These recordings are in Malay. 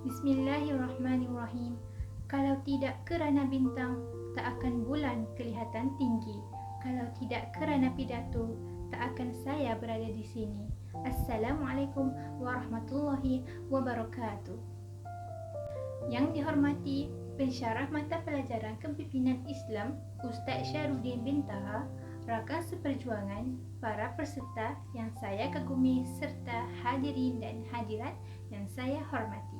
Bismillahirrahmanirrahim. Kalau tidak kerana bintang, tak akan bulan kelihatan tinggi. Kalau tidak kerana pidato, tak akan saya berada di sini. Assalamualaikum warahmatullahi wabarakatuh. Yang dihormati pensyarah mata pelajaran Kepimpinan Islam Ustaz Syarudin bin Taha, rakan seperjuangan, para peserta yang saya kagumi serta hadirin dan hadirat yang saya hormati.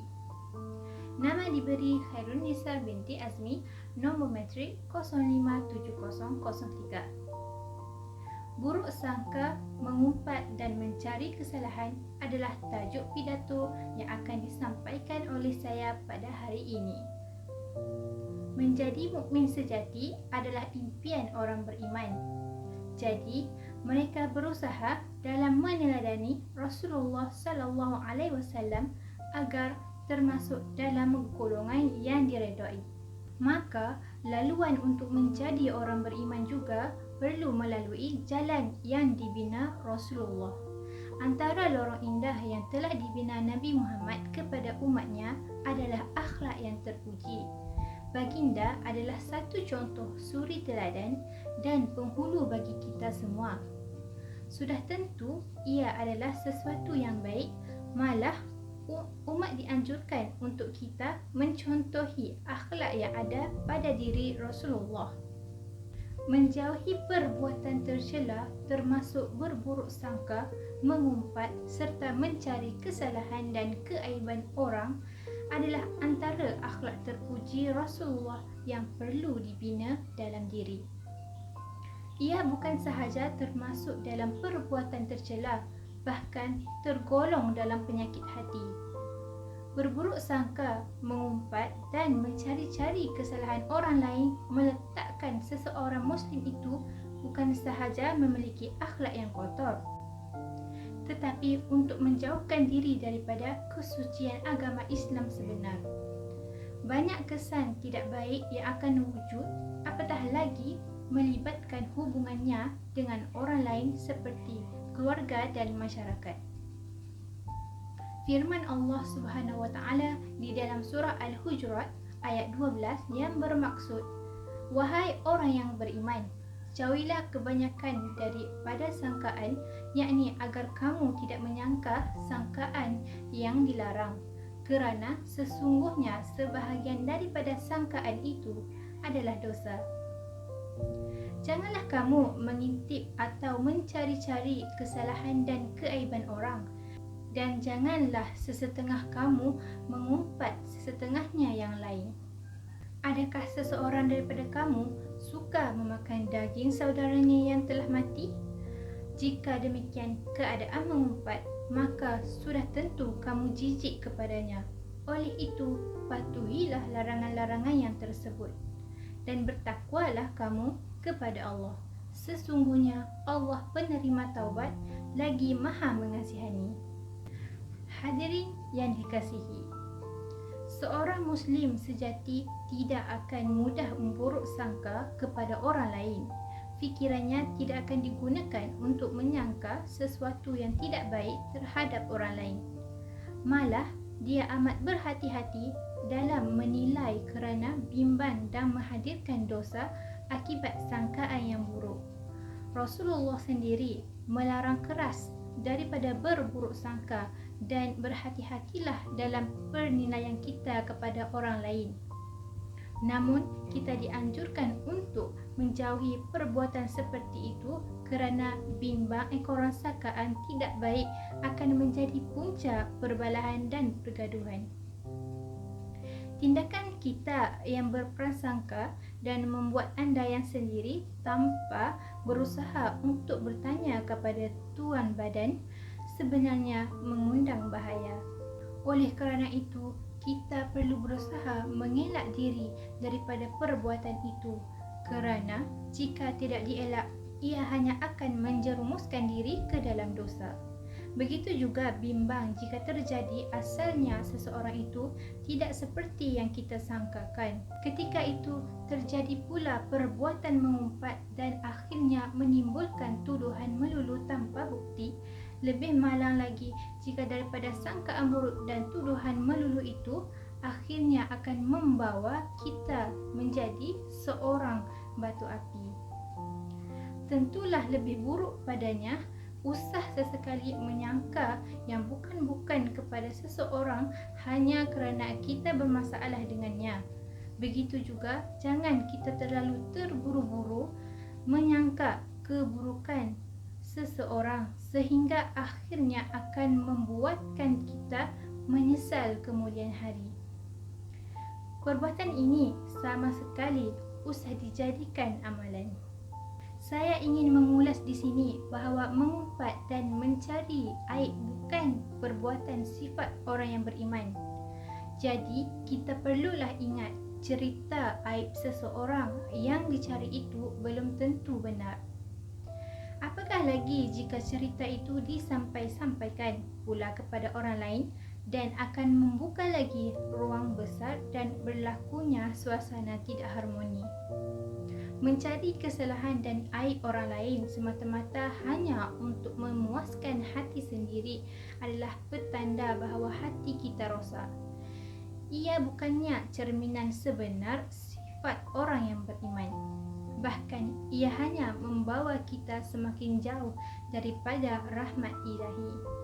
Nama diberi Khairunisa binti Azmi, nombor matrik 057003. Buruk sangka, mengumpat dan mencari kesalahan adalah tajuk pidato yang akan disampaikan oleh saya pada hari ini. Menjadi mukmin sejati adalah impian orang beriman. Jadi, mereka berusaha dalam meneladani Rasulullah sallallahu alaihi wasallam agar termasuk dalam golongan yang diredai. Maka, laluan untuk menjadi orang beriman juga perlu melalui jalan yang dibina Rasulullah. Antara lorong indah yang telah dibina Nabi Muhammad kepada umatnya adalah akhlak yang terpuji. Baginda adalah satu contoh suri teladan dan penghulu bagi kita semua. Sudah tentu ia adalah sesuatu yang baik, malah umat dianjurkan untuk kita mencontohi akhlak yang ada pada diri Rasulullah. Menjauhi perbuatan tercela termasuk berburuk sangka, mengumpat serta mencari kesalahan dan keaiban orang adalah antara akhlak terpuji Rasulullah yang perlu dibina dalam diri. Ia bukan sahaja termasuk dalam perbuatan tercela, bahkan tergolong dalam penyakit hati. Berburuk sangka, mengumpat dan mencari-cari kesalahan orang lain meletakkan seseorang Muslim itu bukan sahaja memiliki akhlak yang kotor, tetapi untuk menjauhkan diri daripada kesucian agama Islam sebenar. Banyak kesan tidak baik yang akan wujud, apatah lagi melibatkan hubungannya dengan orang lain seperti keluarga dan masyarakat. Firman Allah Subhanahu wa taala di dalam surah Al-Hujurat ayat 12 yang bermaksud, "Wahai orang yang beriman, jauhilah kebanyakan daripada sangkaan, yakni agar kamu tidak menyangka sangkaan yang dilarang, kerana sesungguhnya sebahagian daripada sangkaan itu adalah dosa." Janganlah kamu mengintip atau mencari-cari kesalahan dan keaiban orang, dan janganlah sesetengah kamu mengumpat sesetengahnya yang lain. Adakah seseorang daripada kamu suka memakan daging saudaranya yang telah mati? Jika demikian keadaan mengumpat, maka sudah tentu kamu jijik kepadanya. Oleh itu, patuhilah larangan-larangan yang tersebut dan bertakwalah kamu kepada Allah. Sesungguhnya Allah penerima taubat lagi Maha mengasihani. Hadirin yang dikasihi, seorang Muslim sejati tidak akan mudah memburuk sangka kepada orang lain. Fikirannya tidak akan digunakan untuk menyangka sesuatu yang tidak baik terhadap orang lain. Malah, dia amat berhati-hati dalam menilai kerana bimbang dan menghadirkan dosa akibat sangkaan yang buruk. Rasulullah sendiri melarang keras daripada berburuk sangka dan berhati-hatilah dalam penilaian kita kepada orang lain. Namun, kita dianjurkan untuk menjauhi perbuatan seperti itu kerana bimbang ekoran sangkaan tidak baik akan menjadi punca perbalahan dan pergaduhan. Tindakan kita yang berprasangka dan membuat andaian sendiri tanpa berusaha untuk bertanya kepada tuan badan sebenarnya mengundang bahaya. Oleh kerana itu, kita perlu berusaha mengelak diri daripada perbuatan itu, kerana jika tidak dielak, ia hanya akan menjerumuskan diri ke dalam dosa. Begitu juga bimbang jika terjadi asalnya seseorang itu tidak seperti yang kita sangkakan. Ketika itu terjadi pula perbuatan mengumpat dan akhirnya menimbulkan tuduhan melulu tanpa bukti. Lebih malang lagi jika daripada sangkaan buruk dan tuduhan melulu itu akhirnya akan membawa kita menjadi seorang batu api. Tentulah lebih buruk padanya usah sesekali menyangka yang bukan-bukan kepada seseorang hanya kerana kita bermasalah dengannya. Begitu juga jangan kita terlalu terburu-buru menyangka keburukan seseorang sehingga akhirnya akan membuatkan kita menyesal kemudian hari. Perbuatan ini sama sekali usah dijadikan amalan. Saya ingin mengulas di sini bahawa mengumpat dan mencari aib bukan perbuatan sifat orang yang beriman. Jadi, kita perlulah ingat cerita aib seseorang yang dicari itu belum tentu benar. Apakah lagi jika cerita itu disampaikan pula kepada orang lain dan akan membuka lagi ruang besar dan berlakunya suasana tidak harmoni. Mencari kesalahan dan aib orang lain semata-mata hanya untuk memuaskan hati sendiri adalah petanda bahawa hati kita rosak. Ia bukannya cerminan sebenar sifat orang yang beriman. Bahkan ia hanya membawa kita semakin jauh daripada rahmat ilahi.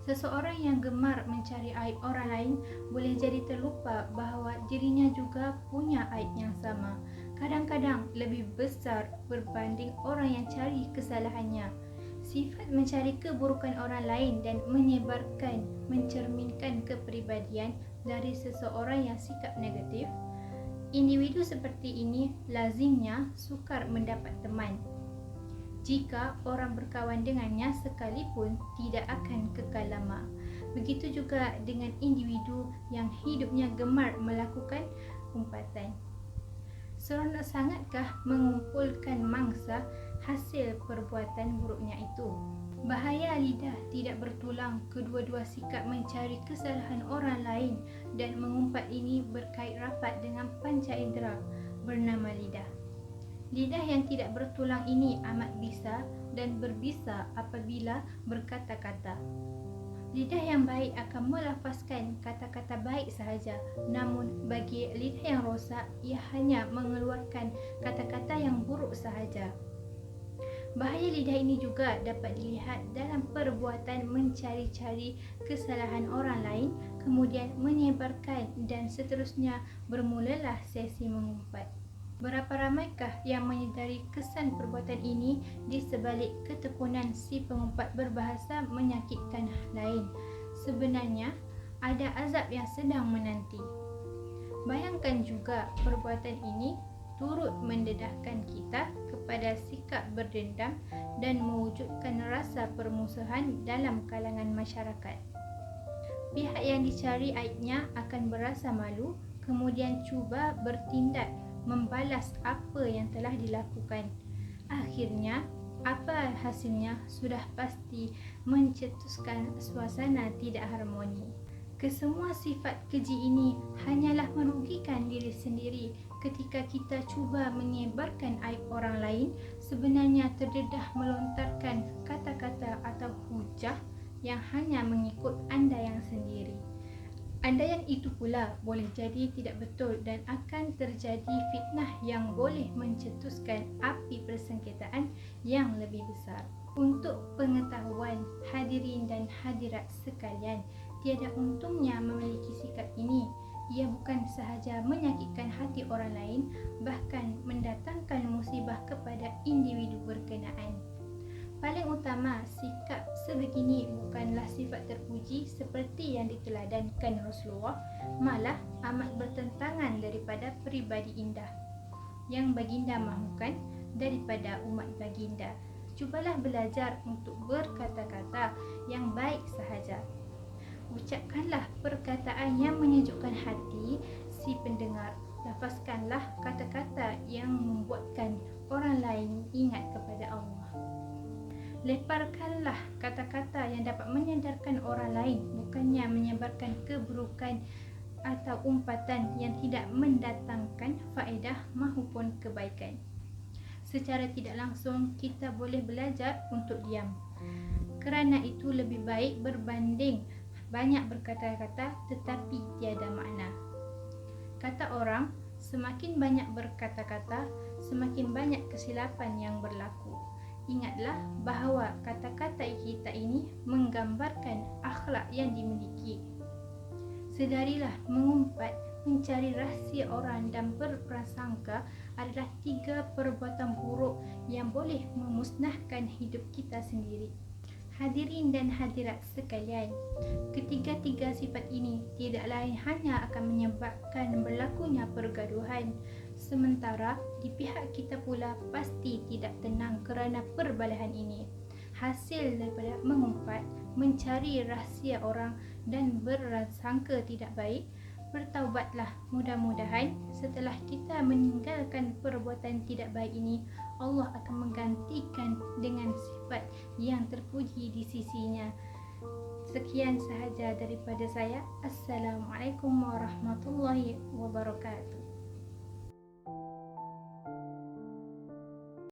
Seseorang yang gemar mencari aib orang lain boleh jadi terlupa bahawa dirinya juga punya aib yang sama. Kadang-kadang lebih besar berbanding orang yang cari kesalahannya. Sifat mencari keburukan orang lain dan menyebarkan, mencerminkan kepribadian dari seseorang yang sikap negatif. Individu seperti ini lazimnya sukar mendapat teman. Jika orang berkawan dengannya sekalipun tidak akan kekal lama. Begitu juga dengan individu yang hidupnya gemar melakukan umpatan. Seronok sangatkah mengumpulkan mangsa hasil perbuatan buruknya itu? Bahaya lidah tidak bertulang. Kedua-dua sikap mencari kesalahan orang lain dan mengumpat ini berkait rapat dengan panca indera bernama lidah. Lidah yang tidak bertulang ini amat bisa dan berbisa apabila berkata-kata. Lidah yang baik akan melafazkan kata-kata baik sahaja, namun bagi lidah yang rosak, ia hanya mengeluarkan kata-kata yang buruk sahaja. Bahaya lidah ini juga dapat dilihat dalam perbuatan mencari-cari kesalahan orang lain, kemudian menyebarkan dan seterusnya bermulalah sesi mengumpat. Berapa ramaikah yang menyedari kesan perbuatan ini di sebalik ketekunan si pengumpat berbahasa menyakitkan lain? Sebenarnya, ada azab yang sedang menanti. Bayangkan juga perbuatan ini turut mendedahkan kita kepada sikap berdendam dan mewujudkan rasa permusuhan dalam kalangan masyarakat. Pihak yang dicari aibnya akan berasa malu, kemudian cuba bertindak membalas apa yang telah dilakukan. Akhirnya, apa hasilnya sudah pasti mencetuskan suasana tidak harmoni. Kesemua sifat keji ini hanyalah merugikan diri sendiri. Ketika kita cuba menyebarkan aib orang lain, sebenarnya terdedah melontarkan kata-kata atau hujah yang hanya mengikut andaian sendiri. Andaian itu pula boleh jadi tidak betul dan akan terjadi fitnah yang boleh mencetuskan api persengketaan yang lebih besar. Untuk pengetahuan hadirin dan hadirat sekalian, tiada untungnya memiliki sikap ini. Ia bukan sahaja menyakitkan hati orang lain, bahkan mendatangkan musibah kepada individu berkenaan. Paling utama, sikap sebegini bukanlah sifat terpuji seperti yang diteladankan Rasulullah, malah amat bertentangan daripada peribadi indah yang baginda mahukan daripada umat baginda. Cubalah belajar untuk berkata-kata yang baik sahaja. Ucapkanlah perkataan yang menyejukkan hati si pendengar. Lafazkanlah kata-kata yang membuatkan orang lain ingat kepada Allah. Leparkanlah kata-kata yang dapat menyadarkan orang lain, bukannya menyebarkan keburukan atau umpatan yang tidak mendatangkan faedah maupun kebaikan. Secara tidak langsung, kita boleh belajar untuk diam. Kerana itu lebih baik berbanding banyak berkata-kata tetapi tiada makna. Kata orang, semakin banyak berkata-kata, semakin banyak kesilapan yang berlaku. Ingatlah bahawa kata-kata kita ini menggambarkan akhlak yang dimiliki. Sedarilah mengumpat, mencari rahsia orang dan berprasangka adalah 3 perbuatan buruk yang boleh memusnahkan hidup kita sendiri. Hadirin dan hadirat sekalian, ketiga-tiga sifat ini tidak lain hanya akan menyebabkan berlakunya pergaduhan. Sementara di pihak kita pula pasti tidak tenang kerana perbalahan ini. Hasil daripada mengumpat, mencari rahsia orang dan berasangka tidak baik, bertaubatlah. Mudah-mudahan setelah kita meninggalkan perbuatan tidak baik ini, Allah akan menggantikan dengan sifat yang terpuji di sisinya. Sekian sahaja daripada saya. Assalamualaikum warahmatullahi wabarakatuh.